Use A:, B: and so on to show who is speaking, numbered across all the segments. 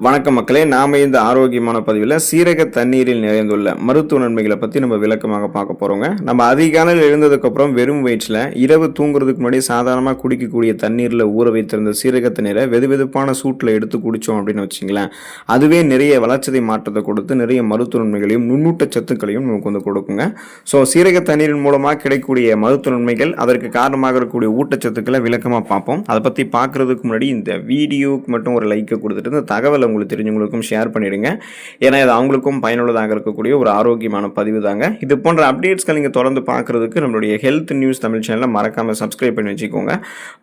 A: வணக்கம் மக்களே, நாம இந்த ஆரோக்கியமான பதிவில் சீரக தண்ணீரில் நிறைந்துள்ள மருத்துவ நன்மைகளை பற்றி நம்ம விளக்கமாக பார்க்க போகிறோங்க. நம்ம அதிகாலையில் எழுந்ததுக்கப்புறம் வெறும் வயிற்றில் இரவு தூங்குறதுக்கு முன்னாடி சாதாரணமாக குடிக்கக்கூடிய தண்ணீரில் ஊற வைத்திருந்த சீரக தண்ணீரை வெதுவெதுப்பான சூட்டில் எடுத்து குடித்தோம் அப்படின்னு வச்சிங்களேன், அதுவே நிறைய வளர்ச்சிதை மாற்றத்தை கொடுத்து நிறைய மருத்துவ நன்மைகளையும் நுண்ணூட்ட சத்துக்களையும் நமக்கு வந்து கொடுக்குங்க. ஸோ சீரக தண்ணீரின் மூலமாக கிடைக்கக்கூடிய மருத்துவ நன்மைகள், அதற்கு காரணமாக இருக்கக்கூடிய ஊட்டச்சத்துக்களை விளக்கமாக பார்ப்போம். அதை பற்றி பார்க்குறதுக்கு முன்னாடி இந்த வீடியோக்கு மட்டும் ஒரு லைக்கை கொடுத்துட்டு இந்த தகவல் உங்களுக்கு தெரிஞ்சவங்களுக்கும் ஷேர் பண்ணிடுங்க. ஏன்னா இது அவங்களுக்கும் பயனுள்ளதாக இருக்கக்கூடிய ஒரு ஆரோக்கியமான பதிவு தாங்க. இது போன்ற அப்டேட்ஸ்கள் நீங்கள் தொடர்ந்து பார்க்கறதுக்கு நம்மளுடைய ஹெல்த் நியூஸ் தமிழ் சேனலை மறக்காம சப்ஸ்கிரைப் பண்ணி வச்சுக்கோங்க.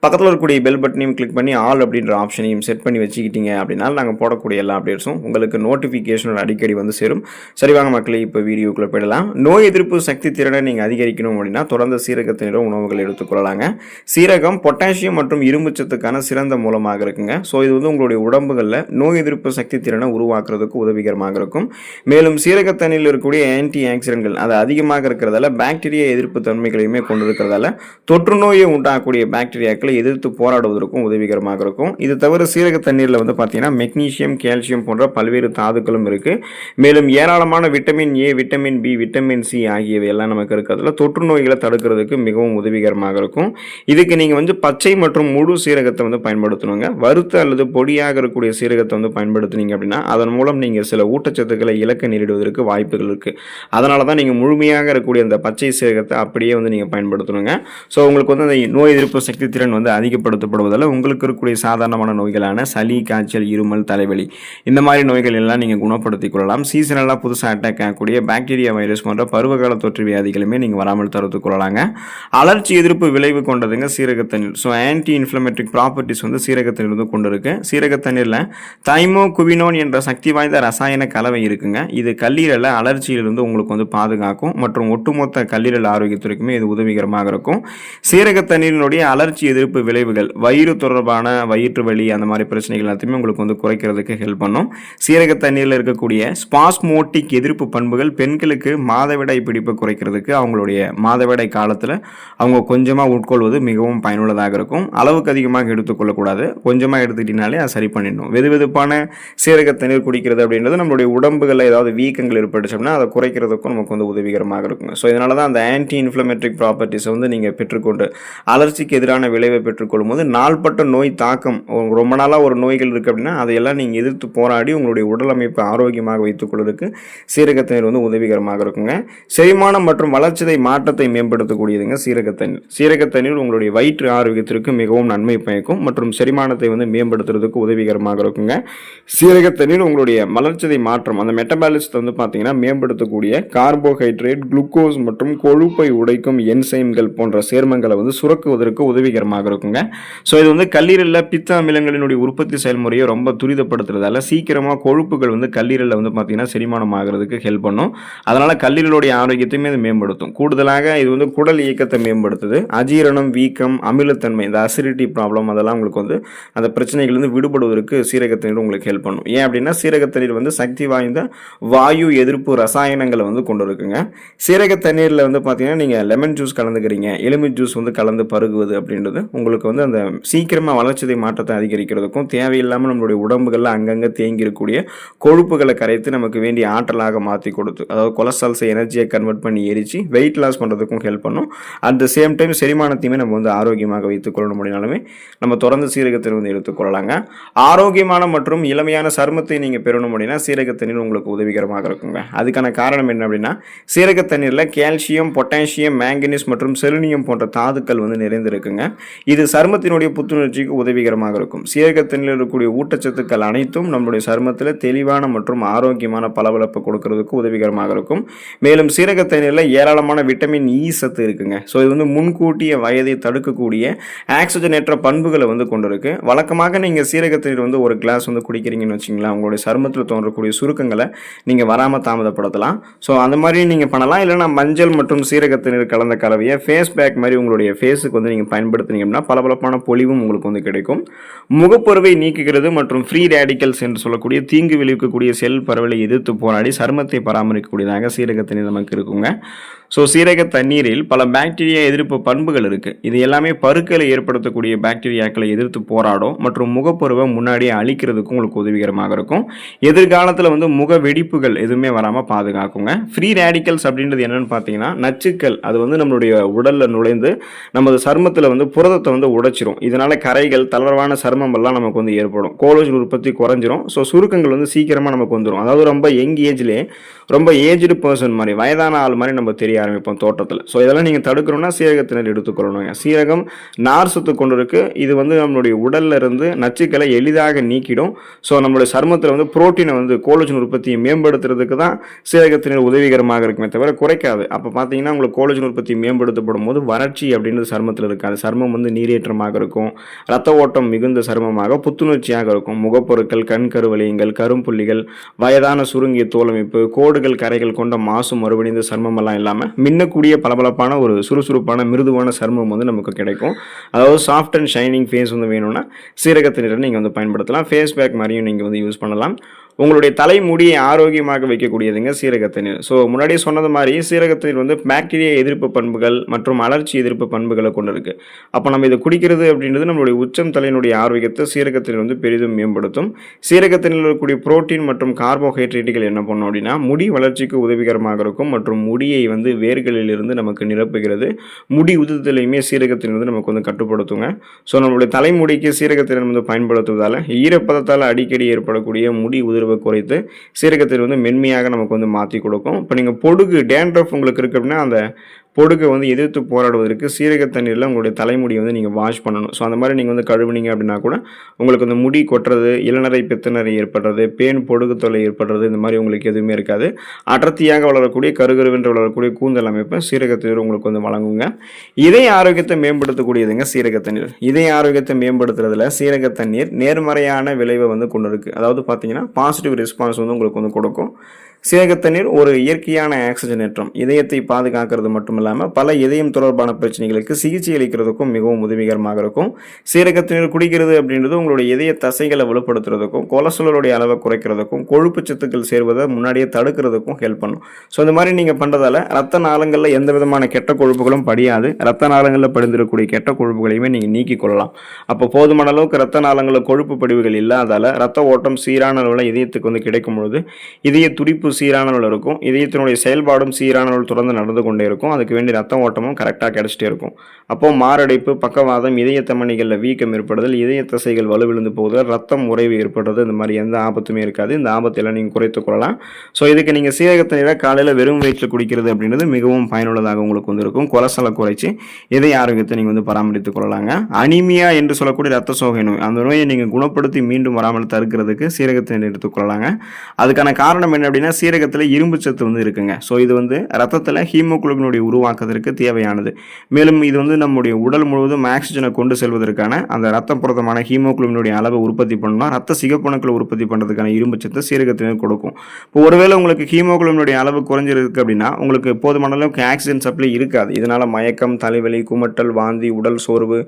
A: பக்கத்தில் இருக்கக்கூடிய பெல் பட்டனையும் கிளிக் பண்ணி ஆல் அப்படின்ற ஆப்ஷனையும் செட் பண்ணி வச்சுக்கிட்டீங்க அப்படின்னா நாங்கள் போடக்கூடிய எல்லா அப்டேட்ஸும் உங்களுக்கு நோட்டிஃபிகேஷன் அடிக்கடி வந்து சேரும். சரிவாங்க மக்களே, இப்போ வீடியோக்குள்ள போயிடலாம். நோய் எதிர்ப்பு சக்தி திறனை நீங்கள் அதிகரிக்கணும் அப்படின்னா தொடர்ந்து சீரகத்தை நிற உணவுகள் எடுத்துக்கொள்ளலாங்க. சீரகம் பொட்டாசியம் மற்றும் இரும்பு சத்துக்கான சிறந்த மூலமாக இருக்குங்க. ஸோ இது வந்து உங்களுடைய உடம்புகளில் நோய் எதிர்ப்பு சக்தி திறனை உருவாக்குறதுக்கு உதவிகரமாக இருக்கும். மேலும் சீரக தண்ணீரில் இருக்கக்கூடிய ஆன்டி ஆக்சிடென்ட்கள் அது அதிகமாக இருக்கிறதால பாக்டீரியா எதிர்ப்பு தன்மைகளையுமே கொண்டிருக்கிறதால தொற்று நோயை உண்டாகக்கூடிய பாக்டீரியாக்களை எதிர்த்து போராடுவதற்கும் உதவிகரமாக இருக்கும். இது தவிர சீரக தண்ணீரில் வந்து பார்த்தீங்கன்னா மெக்னீசியம், கால்சியம் போன்ற பல்வேறு தாதுக்களும் இருக்கு. மேலும் ஏராளமான vitamin A, vitamin B, vitamin C ஆகியவை எல்லாம் நமக்கு இருக்கிறதுல தொற்று நோய்களை தடுக்கிறதுக்கு மிகவும் உதவிகரமாக இருக்கும். இதுக்கு நீங்கள் வந்து பச்சை மற்றும் முழு சீரகத்தை வந்து பயன்படுத்தணுங்க. வறுத்த அல்லது பொடியாக இருக்கக்கூடிய சீரகத்தை வந்து பயன்படுத்துனீங்க அப்படின்னா அதன் மூலம் நீங்கள் சில ஊட்டச்சத்துக்களை இழக்க நேரிடுவதற்கு வாய்ப்புகள் இருக்குது. அதனால தான் நீங்கள் முழுமையாக இருக்கக்கூடிய அந்த பச்சை சீரகத்தை அப்படியே வந்து நீங்கள் பயன்படுத்தணுங்க. ஸோ உங்களுக்கு வந்து அந்த நோய் எதிர்ப்பு சக்தி திறன் வந்து அதிகப்படுத்தப்படுவதால் உங்களுக்கு இருக்கக்கூடிய சாதாரணமான நோய்களான சளி, காய்ச்சல், இருமல், தலைவலி இந்த மாதிரி நோய்கள் எல்லாம் நீங்கள் குணப்படுத்திக் கொள்ளலாம். சீசனலாக புதுசாக அட்டாக் ஆகக்கூடிய பாக்டீரியா, வைரஸ் போன்ற பருவகால தொற்று வியாதிகளுமே நீங்கள் வராமல் தடுத்துக் கொள்ளலாங்க. அலர்ச்சி எதிர்ப்பு விளைவு கொண்டதுங்க சீரக தண்ணீர். ஸோ ஆன்டி இன்ஃப்ளமேட்டரி ப்ராப்பர்ட்டிஸ் வந்து சீரக தண்ணீர் வந்து கொண்டு இருக்கு. சீரக தண்ணீரில் தைமோகுவினோன் என்ற சக்தி வாய்ந்த ரசாயன கலவை இருக்குங்க. இது கல்லீரல அலர்ச்சியிலிருந்து உங்களுக்கு வந்து பாதுகாக்கும் மற்றும் ஒட்டுமொத்த கல்லீரல் ஆரோக்கியத்திற்குமே இது உதவிகரமாக இருக்கும். சீரக தண்ணீரினுடைய அலர்ச்சி எதிர்ப்பு விளைவுகள், வயிறு தொடர்பான வயிற்று வலி அந்த மாதிரி பிரச்சனைகள் எல்லாத்தையுமே உங்களுக்கு வந்து குறைக்கிறதுக்கு ஹெல்ப் பண்ணும். சீரக தண்ணீரில் இருக்கக்கூடிய ஸ்பாஸ்மோட்டிக் எதிர்ப்பு பண்புகள் பெண்களுக்கு மாதவிடாய் பிடிப்பை குறைக்கிறதுக்கு, அவங்களுடைய மாதவிடாய் காலத்தில் அவங்க கொஞ்சமாக உட்கொள்வது மிகவும் பயனுள்ளதாக இருக்கும். அளவுக்கு அதிகமாக எடுத்துக்கொள்ளக்கூடாது. கொஞ்சமாக எடுத்துக்கிட்டீங்கனாலே அது சரி பண்ணிடணும். வெதுவெதுப்பான சீரக தண்ணீர் குடிக்கிறது அப்படின்றது நம்மளுடைய உடம்புகளில் ஏதாவது வீக்கங்கள் ஏற்பட்டுச்சோம்னா அதை குறைக்கிறதுக்கும் நமக்கு வந்து உதவிகரமாக இருக்குங்க. ஸோ இதனால தான் அந்த ஆன்டி இன்ஃப்ளமேட்டரி ப்ராப்பர்ட்டிஸை வந்து நீங்கள் பெற்றுக்கொண்டு அலர்ச்சிக்கு எதிரான விளைவை பெற்றுக்கொள்ளும் போது நாள்பட்ட நோய் தாக்கம், ரொம்ப நாளாக ஒரு நோய்கள் இருக்குது அப்படின்னா அதையெல்லாம் நீங்கள் எதிர்த்து போராடி உங்களுடைய உடல் அமைப்பை ஆரோக்கியமாக வைத்துக் கொள்வதற்கு சீரக தண்ணீர் வந்து உதவிகரமாக இருக்குங்க. செரிமானம் மற்றும் வளர்ச்சிதை மாற்றத்தை மேம்படுத்தக்கூடியதுங்க சீரக தண்ணீர். சீரக தண்ணீர் உங்களுடைய வயிற்று ஆரோக்கியத்திற்கு மிகவும் நன்மை பயக்கும் மற்றும் செரிமானத்தை வந்து மேம்படுத்துறதுக்கு உதவிகரமாக இருக்குங்க. சீரக தண்ணீர் உங்களுடைய வளர்ச்சிதை மாற்றம், அந்த மெட்டபாலிசத்தை வந்து பார்த்தீங்கன்னா மேம்படுத்தக்கூடிய கார்போஹைட்ரேட், குளுக்கோஸ் மற்றும் கொழுப்பை உடைக்கும் என்சைம்கள் போன்ற சேர்மங்களை வந்து சுரக்குவதற்கு உதவிகரமாக இருக்குங்க. ஸோ இது வந்து கல்லீரலில் பித்த அமிலங்களினுடைய உற்பத்தி செயல்முறையை ரொம்ப துரிதப்படுத்துறதால சீக்கிரமாக கொழுப்புகள் வந்து கல்லீரலில் வந்து பார்த்தீங்கன்னா செரிமானம் ஆகிறதுக்கு ஹெல்ப் பண்ணும். அதனால கல்லீரலுடைய ஆரோக்கியத்தையுமே இது மேம்படுத்தும். கூடுதலாக இது வந்து குடல் இயக்கத்தை மேம்படுத்துது. அஜீரணம், வீக்கம், அமிலத்தன்மை, இந்த அசிடிட்டி ப்ராப்ளம் அதெல்லாம் உங்களுக்கு வந்து அந்த பிரச்சனைகள் வந்து விடுபடுவதற்கு சீரக தண்ணீர் உங்களுக்கு ஹெல்ப் பண்ணும். ஏன் அப்படின்னா சீரக தண்ணீர் வந்து சக்தி வாய்ந்த வாயு எதிர்ப்பு ரசாயனங்களை வந்து கொண்டு இருக்குங்க. சீரக தண்ணீரில் வந்து பார்த்தீங்கன்னா நீங்கள் லெமன் ஜூஸ் கலந்துக்கிறீங்க, எலுமிச்சை ஜூஸ் வந்து கலந்து பருகுவது அப்படின்றது உங்களுக்கு வந்து அந்த சீக்கிரமாக வளர்ச்சிதை மாற்றத்தை அதிகரிக்கிறதுக்கும் தேவையில்லாமல் நம்மளுடைய உடம்புகளில் அங்கங்கே தேங்கி இருக்கக்கூடிய கொழுப்புகளை கரைத்து நமக்கு வேண்டிய ஆற்றலாக மாற்றி கொடுத்து, அதாவது கொலஸ்ட்ரால்ஸை எனர்ஜியை கன்வெர்ட் பண்ணி எரிச்சு வெயிட் லாஸ் பண்ணுறதுக்கும் ஹெல்ப் பண்ணும். அட் த சேம் டைம் செரிமானத்தையுமே நம்ம வந்து ஆரோக்கியமாக வைத்துக் கொள்ள முடியினாலுமே நம்ம தொடர்ந்து சீரகத்தை வந்து எடுத்துக்கொள்ளலாங்க. ஆரோக்கியமான மற்றும் இளமையான சருமத்தை நீங்கள் பெறணும் அப்படின்னா சீரக தண்ணீர் உங்களுக்கு உதவிகரமாக இருக்குங்க. அதுக்கான காரணம் என்ன அப்படின்னா சீரக தண்ணீரில் கால்சியம், பொட்டாசியம், மேங்கனீஸ் மற்றும் செலினியம் போன்ற தாதுக்கள் வந்து நிறைந்திருக்குங்க. இது சருமத்தினுடைய புத்துணர்ச்சிக்கு உதவிகரமாக இருக்கும். சீரக தண்ணீரில் இருக்கக்கூடிய ஊட்டச்சத்துக்கள் அனைத்தும் நம்மளுடைய சருமத்தில் தெளிவான மற்றும் ஆரோக்கியமான பளபளப்பு கொடுக்கறதுக்கு உதவிகரமாக இருக்கும். மேலும் சீரக தண்ணீரில் ஏராளமான விட்டமின் இ சத்து இருக்குங்க. ஸோ இது வந்து முன்கூட்டிய வயதை தடுக்கக்கூடிய ஆக்சிஜனேற்ற பண்புகளை வந்து கொண்டிருக்கு. வழக்கமாக நீங்கள் சீரக தண்ணீர் வந்து ஒரு கிளாஸ் வந்து குடிக்கிறீங்கன்னு வச்சிங்களா, உங்களுடைய சருமத்தில் தோன்றக்கூடிய சுருக்கங்களை நீங்கள் வராமல் தாமதப்படுத்தலாம். ஸோ அந்த மாதிரி நீங்கள் பண்ணலாம். இல்லைனா மஞ்சள் மற்றும் சீரக தண்ணீர் கலந்த கலவையை ஃபேஸ் பேக் மாதிரி உங்களுடைய ஃபேஸுக்கு வந்து நீங்கள் பயன்படுத்தினீங்கன்னா பளபளப்பான பொலிவும் உங்களுக்கு வந்து கிடைக்கும். முகப்பருவை நீக்குகிறது மற்றும் ஃப்ரீ ரேடிக்கல்ஸ் என்று சொல்லக்கூடிய தீங்கு விளைவிக்கக்கூடிய செல் பரவலை எதிர்த்து போராடி சருமத்தை பராமரிக்கக்கூடியதாக சீரக தண்ணீர் நமக்கு இருக்குங்க. ஸோ சீரக தண்ணீரில் பல பாக்டீரியா எதிர்ப்பு பண்புகள் இருக்குது. இது எல்லாமே பருக்களை ஏற்படுத்தக்கூடிய பாக்டீரியாக்களை எதிர்த்து போராடும் மற்றும் முகப்பருவை முன்னாடியே அழிக்கிறதுக்கும் உங்களுக்கு உதவிகரமாக இருக்கும். எதிர்காலத்தில் வந்து முக வெடிப்புகள் எதுவுமே வராமல் பாதுகாக்குங்க. ஃப்ரீ ரேடிக்கல்ஸ் அப்படின்றது என்னன்னு பார்த்தீங்கன்னா நச்சுக்கள், அது வந்து நம்மளுடைய உடலில் நுழைந்து நமது சருமத்தில் வந்து புரதத்தை வந்து உடைச்சிரும். இதனால கரைகள், தளர்வான சருமம் எல்லாம் நமக்கு வந்து ஏற்படும். கோலோஜன் உற்பத்தி குறைஞ்சிரும். ஸோ சுருக்கங்கள் வந்து சீக்கிரமாக நமக்கு வந்துடும். அதாவது ரொம்ப யங் ஏஜ்லேயே ரொம்ப ஏஜ்டு பர்சன் மாதிரி, வயதான ஆள் மாதிரி நம்ம தெரிய ஆரம்பிப்போம் தோட்டத்தில். ஸோ இதெல்லாம் நீங்கள் தடுக்கணும்னா சீரகத்தினர் எடுத்துக்கொள்ளணுங்க. சீரகம் நார் சத்து கொண்டு இருக்கு. இது வந்து நம்மளுடைய உடல்ல இருந்து நச்சுக்களை எளிதாக நீக்கிடும். ஸோ நம்மளுடைய சருமத்தில் வந்து புரோட்டீனை வந்து கோலோஜன் உற்பத்தியை மேம்படுத்துறதுக்கு தான் சீரகத்தினர் உதவிகரமாக இருக்குமே தவிர குறைக்காது. அப்போ பார்த்தீங்கன்னா உங்களுக்கு கோலோஜன் உற்பத்தி மேம்படுத்தப்படும் போது வறட்சி அப்படின்றது சருமத்தில் இருக்காது. சருமம் வந்து நீரேற்றமாக இருக்கும். ரத்த ஓட்டம் மிகுந்த சருமமாக புத்துணர்ச்சியாக இருக்கும். முகப்பொருட்கள், கண் கருவளையங்கள், கரும்புள்ளிகள், வயதான சுருங்கிய தோலமைப்பு, கோடுகள், கரைகள் கொண்ட மாசு மறுபடிந்த சருமம் எல்லாம் இல்லாமல் மின்னக்கூடிய பளபளப்பான ஒரு சுறுசுறுப்பான மிருதுவான சருமம் வந்து நமக்கு கிடைக்கும். அதாவது சாஃப்ட் அண்ட் ஷைனிங் ஃபேஸ் வந்து வேணும்னா சீரகத்தினரை நீங்கள் வந்து பயன்படுத்தலாம். ஃபேஸ் பேக் மாதிரியும் நீங்கள் வந்து யூஸ் பண்ணலாம். உங்களுடைய தலைமுடியை ஆரோக்கியமாக வைக்கக்கூடியதுங்க சீரகத்தண்ணீர். ஸோ முன்னாடியே சொன்னது மாதிரி சீரகத்தண்ணீர் வந்து பாக்டீரியா எதிர்ப்பு பண்புகள் மற்றும் அலர்ச்சி எதிர்ப்பு பண்புகளை கொண்டு இருக்கு. அப்போ நம்ம இதை குடிக்கிறது அப்படின்றது நம்மளுடைய உச்சம் தலையினுடைய ஆரோக்கியத்தை சீரகத்தண்ணீர் வந்து பெரிதும் மேம்படுத்தும். சீரகத்தண்ணீரில் இருக்கக்கூடிய புரோட்டீன் மற்றும் கார்போஹைட்ரேட்டுகள் என்ன பண்ணும் அப்படின்னா முடி வளர்ச்சிக்கு உதவிகரமாக இருக்கும் மற்றும் முடியை வந்து வேர்களில் இருந்து நமக்கு நிரப்புகிறது. முடி உதிர்தலையுமே சீரகத்தண்ணீர் வந்து நமக்கு வந்து கட்டுப்படுத்துங்க. ஸோ நம்மளுடைய தலைமுடிக்கு சீரகத்தண்ணீர் வந்து பயன்படுத்துவதால் ஈரப்பதத்தால் அடிக்கடி ஏற்படக்கூடிய முடி உதிர்வு குறைத்து சீரகத்தண்ணீர் வந்து மென்மையாக நமக்கு வந்து மாற்றி கொடுக்கும். இப்போ நீங்கள் பொடுகு, டேண்ட்ரஃப் உங்களுக்கு இருக்கு அப்படின்னா அந்த பொடுகை வந்து எதிர்த்து போராடுவதற்கு சீரக தண்ணீரில் உங்களுடைய தலைமுடியை வந்து நீங்கள் வாஷ் பண்ணணும். ஸோ அந்த மாதிரி நீங்கள் வந்து கழுவுனீங்க அப்படின்னா கூட உங்களுக்கு அந்த முடி கொட்டுறது, இளநரை, பித்தநரை ஏற்படுறது, பேன், பொடுகு தொல்லை ஏற்படுறது, இந்த மாதிரி உங்களுக்கு எதுவுமே இருக்காது. அடர்த்தியாக வளரக்கூடிய கருகருவென்று வளரக்கூடிய கூந்தல் அமைப்பை சீரக தண்ணீர் உங்களுக்கு வந்து வழங்குங்க. இதய ஆரோக்கியத்தை மேம்படுத்தக்கூடியதுங்க சீரக தண்ணீர். இதய ஆரோக்கியத்தை மேம்படுத்துறதுல சீரக தண்ணீர் நேர்மறையான விளைவை வந்து கொண்டு இருக்கு. அதாவது பார்த்தீங்கன்னா பாசிட்டிவ் ரெஸ்பான்ஸ் வந்து உங்களுக்கு வந்து கொடுக்கும். சீரகத்தண்ணீர் ஒரு இயற்கையான ஆக்சிஜனேற்றம். இதயத்தை பாதுகாக்கிறது மட்டும் இல்லாமல் பல இதயம் தொடர்பான பிரச்சனைகளுக்கு சிகிச்சை அளிக்கிறதுக்கும் மிகவும் உதவிகரமாக இருக்கும். சீரகத்தண்ணீர் குடிக்கிறது அப்படின்றது உங்களுடைய இதய தசைகளை வலுப்படுத்துறதுக்கும், கொலஸ்ட்ராலுடைய அளவை குறைக்கிறதுக்கும், கொழுப்பு சத்துக்கள் சேர்வதை முன்னாடியே தடுக்கிறதுக்கும் ஹெல்ப் பண்ணும். ஸோ இந்த மாதிரி நீங்கள் பண்ணுறதால ரத்த நாளங்களில் எந்த விதமான கெட்ட கொழுப்புகளும் படியாது. ரத்த நாளங்களில் படிந்திருக்கக்கூடிய கெட்ட கொழுப்புகளையுமே நீங்கள் நீக்கிக் கொள்ளலாம். அப்போ போதுமான அளவுக்கு ரத்த நாளங்களில் கொழுப்பு படிவுகள் இல்லாதால ரத்த ஓட்டம் சீரான அளவில் இதயத்துக்கு வந்து கிடைக்கும் பொழுது இதய துடிப்பு சீரான அளவில் இருக்கும். இதயத்தினுடைய செயல்பாடும் சீரான அளவில் தொடர்ந்து நடந்து கொண்டே இருக்கும். அதுக்கு வேண்டிய ரத்த ஓட்டமும் கரெக்டாக கிடைச்சிட்டே இருக்கும். அப்போ மாரடைப்பு, பக்கவாதம், இதய தமனிகளில் வீக்கம் ஏற்படுதல், இதய தசைகள் வலுவிழுந்து போகுதல், ரத்தம் உறைவு ஏற்படுறது, இந்த மாதிரி எந்த ஆபத்துமே இருக்காது. இந்த ஆபத்தெல்லாம் நீங்கள் குறைத்துக் கொள்ளலாம். ஸோ இதுக்கு நீங்கள் சீரகத்தண்ணீரை காலையில் வெறும் வயிற்றில் குடிக்கிறது அப்படின்றது மிகவும் பயனுள்ளதாக உங்களுக்கு வந்து இருக்கும். கொலஸ்ட்ராலை குறைச்சி இதய ஆரோக்கியத்தை நீங்கள் வந்து பராமரித்துக் கொள்ளலாங்க. அனிமியா என்று சொல்லக்கூடிய ரத்த சோகை நோய், அந்த நோயை நீங்கள் குணப்படுத்தி மீண்டும் வராமல் தடுக்கிறதுக்கு சீரகத்தண்ணீர் எடுத்துக்கொள்ளலாங்க. அதுக்கான காரணம் என்ன அப்படின்னா சீரகத்தில் இரும்பு சத்து வந்து இருக்குங்க. ஸோ இது வந்து ரத்தத்தில் ஹீமோகுளோபினுடைய உருவாக்குவதற்கு தேவையானது. மேலும் இது வந்து நம்முடைய உடல் முழுவதும் ஆக்சிஜனை கொண்டு செல்வதற்கான அந்த ரத்த புரதமான ஹீமோகுளோபினுடைய அளவை உற்பத்தி பண்ணணும்னா ரத்த சிகப்பணுக்களை உற்பத்தி பண்ணுறதுக்கான இரும்பு சத்து சீரகத்தினர் கொடுக்கும். இப்போ ஒருவேளை உங்களுக்கு ஹீமோகுளோபினுடைய அளவு குறைஞ்சிருக்கு அப்படின்னா உங்களுக்கு போதுமான அளவுக்கு ஆக்சிஜன் சப்ளை இருக்காது. இதனால் மயக்கம், தலைவலி, குமட்டல், வாந்தி, உடல் சோர்வு,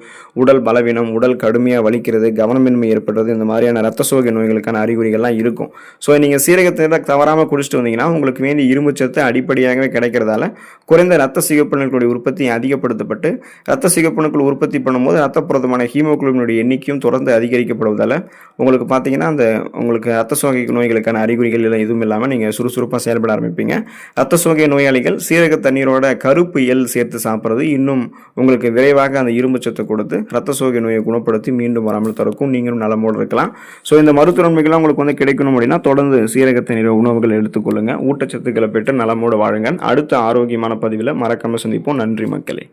A: உடல் பலவீனம், உடல் கடுமையாக வலிக்கிறது, கவனமின்மை ஏற்படுறது, இந்த மாதிரியான ரத்த சோகை நோய்களுக்கான அறிகுறிகள்லாம் இருக்கும். ஸோ நீங்கள் சீரகத்தினர் தவறாமல் குடிச்சிட்டு வந்தீங்கன்னா உங்களுக்கு வேண்டிய இரும்பு சத்து அடிப்படையாகவே கிடைக்கிறதால குறைந்த ரத்த சிகப்பணுக்களுடைய உற்பத்தி அதிகப்படுத்தப்பட்டு ரத்த சிகப்பணுக்கள் உற்பத்தி பண்ணும்போது ரத்த புரதமான ஹீமோகுளோபினுடைய எண்ணிக்கையும் தொடர்ந்து அதிகரிக்கப்படுவதால் உங்களுக்கு பார்த்தீங்கன்னா அந்த உங்களுக்கு ரத்த சோகை நோய்களுக்கான அறிகுறிகள் எல்லாம் எதுவும் இல்லாமல் நீங்கள் சுறுசுறுப்பாக செயல்பட ஆரம்பிப்பீங்க. ரத்த சோகை நோயாளிகள் சீரக தண்ணீரோட கருப்பு எள் சேர்த்து சாப்பிட்றது இன்னும் உங்களுக்கு விரைவாக அந்த இரும்பு சத்தை கொடுத்து ரத்த சோகை நோயை குணப்படுத்தி மீண்டும் வராமல் தடுக்கும். நீங்களும் நலமோடு இருக்கலாம். ஸோ இந்த மருத்துவ நன்மைகள்லாம் உங்களுக்கு வந்து கிடைக்கணும் அப்படின்னா தொடர்ந்து சீரக தண்ணீர் உணவுகள் எடுத்துக்கொள்ளுங்க. ஊட்டச்சத்துக்களை பெற்று நலமோடு வாழுங்க. அடுத்த ஆரோக்கியமான பதிவில் மறக்காம சந்திப்போம். நன்றி மக்களே.